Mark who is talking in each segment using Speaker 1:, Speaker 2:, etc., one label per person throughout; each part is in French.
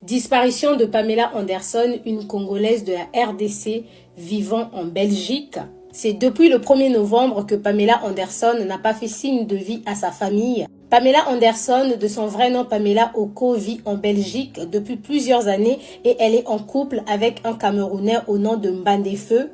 Speaker 1: Disparition de Pamela Anderson, une Congolaise de la RDC vivant en Belgique. C'est depuis le 1er novembre que Pamela Anderson n'a pas fait signe de vie à sa famille. Pamela Anderson, de son vrai nom Pamela Oko, vit en Belgique depuis plusieurs années et elle est en couple avec un Camerounais au nom de Mbandefeu.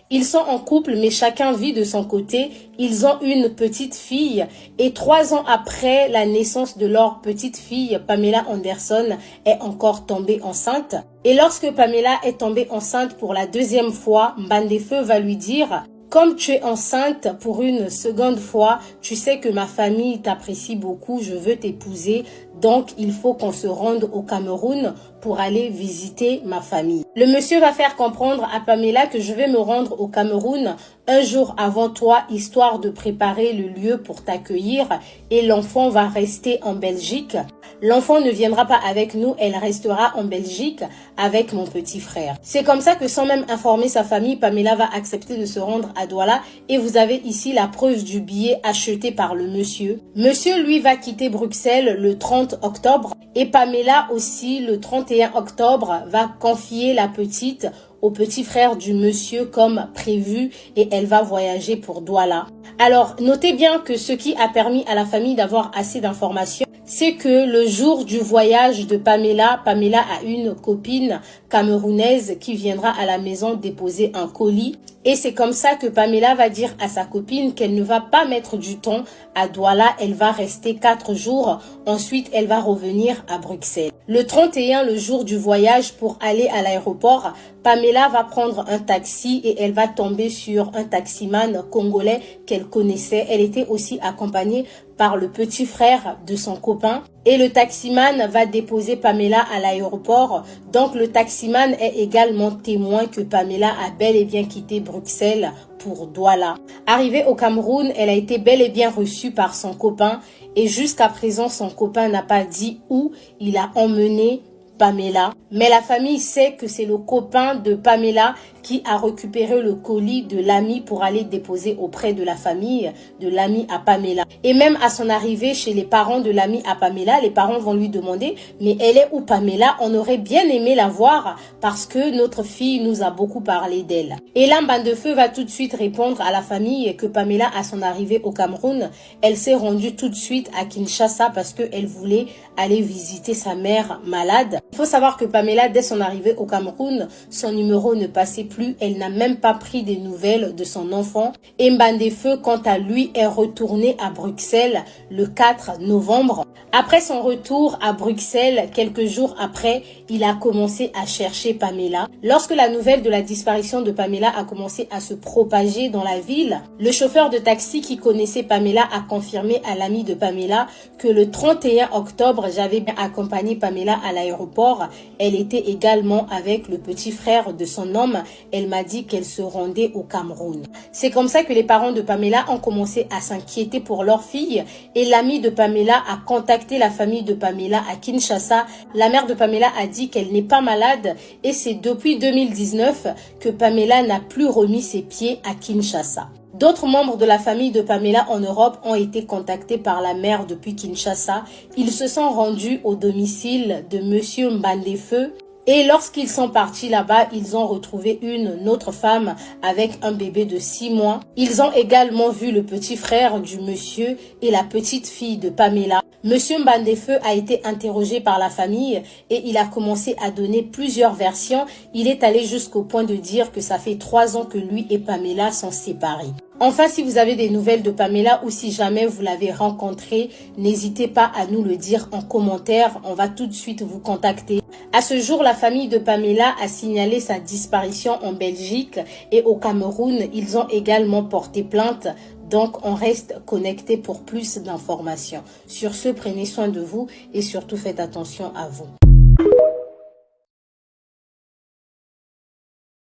Speaker 1: Ils sont en couple mais chacun vit de son côté. Ils ont une petite fille et 3 ans après la naissance de leur petite fille, Pamela Anderson est encore tombée enceinte. Et lorsque Pamela est tombée enceinte pour la 2e fois, Mbandefeu va lui dire: comme tu es enceinte pour une seconde fois, tu sais que ma famille t'apprécie beaucoup, je veux t'épouser, donc il faut qu'on se rende au Cameroun pour aller visiter ma famille. Le monsieur va faire comprendre à Pamela que je vais me rendre au Cameroun un jour avant toi, histoire de préparer le lieu pour t'accueillir, et l'enfant va rester en Belgique. L'enfant ne viendra pas avec nous, elle restera en Belgique avec mon petit frère. C'est comme ça que sans même informer sa famille, Pamela va accepter de se rendre à Douala et vous avez ici la preuve du billet acheté par le monsieur. Monsieur, lui, va quitter Bruxelles le 30 octobre et Pamela aussi le 31 octobre va confier la petite au petit frère du monsieur comme prévu et elle va voyager pour Douala. Alors, notez bien que ce qui a permis à la famille d'avoir assez d'informations, c'est que le jour du voyage de Pamela, Pamela a une copine camerounaise qui viendra à la maison déposer un colis. Et c'est comme ça que Pamela va dire à sa copine qu'elle ne va pas mettre du temps à Douala, elle va rester 4 jours. Ensuite, elle va revenir à Bruxelles. Le 31, le jour du voyage pour aller à l'aéroport, Pamela va prendre un taxi et elle va tomber sur un taximan congolais qu'elle connaissait. Elle était aussi accompagnée par le petit frère de son copain. Et le taximan va déposer Pamela à l'aéroport. Donc le taximan est également témoin que Pamela a bel et bien quitté Bruxelles pour Douala. Arrivée au Cameroun, elle a été bel et bien reçue par son copain. Et jusqu'à présent, son copain n'a pas dit où il a emmené Pamela. Mais la famille sait que c'est le copain de Pamela qui a récupéré le colis de l'ami pour aller déposer auprès de la famille de l'ami à Pamela. Et même à son arrivée chez les parents de l'ami à Pamela, les parents vont lui demander: mais elle est où Pamela? On aurait bien aimé la voir parce que notre fille nous a beaucoup parlé d'elle. Et là, Mbandefeu va tout de suite répondre à la famille que Pamela, à son arrivée au Cameroun, elle s'est rendue tout de suite à Kinshasa parce qu'elle voulait aller visiter sa mère malade. Il faut savoir que Pamela, dès son arrivée au Cameroun, son numéro ne passait plus. Elle n'a même pas pris des nouvelles de son enfant. Et Mbandefeu, quant à lui, est retourné à Bruxelles le 4 novembre. Après son retour à Bruxelles, quelques jours après, il a commencé à chercher Pamela. Lorsque la nouvelle de la disparition de Pamela a commencé à se propager dans la ville, le chauffeur de taxi qui connaissait Pamela a confirmé à l'ami de Pamela que le 31 octobre, j'avais bien accompagné Pamela à l'aéroport. Elle était également avec le petit frère de son homme. Elle m'a dit qu'elle se rendait au Cameroun. C'est comme ça que les parents de Pamela ont commencé à s'inquiéter pour leur fille et l'ami de Pamela a contacté la famille de Pamela à Kinshasa. La mère de Pamela a dit qu'elle n'est pas malade et c'est depuis 2019 que Pamela n'a plus remis ses pieds à Kinshasa. D'autres membres de la famille de Pamela en Europe ont été contactés par la mère depuis Kinshasa. Ils se sont rendus au domicile de monsieur Mbandefeu. Et lorsqu'ils sont partis là-bas, ils ont retrouvé une autre femme avec un bébé de 6 mois. Ils ont également vu le petit frère du monsieur et la petite fille de Pamela. Monsieur Mbandefeu a été interrogé par la famille et il a commencé à donner plusieurs versions. Il est allé jusqu'au point de dire que ça fait 3 ans que lui et Pamela sont séparés. Enfin, si vous avez des nouvelles de Pamela ou si jamais vous l'avez rencontrée, n'hésitez pas à nous le dire en commentaire. On va tout de suite vous contacter. À ce jour, la famille de Pamela a signalé sa disparition en Belgique et au Cameroun. Ils ont également porté plainte. Donc, on reste connecté pour plus d'informations. Sur ce, prenez soin de vous et surtout faites attention à vous.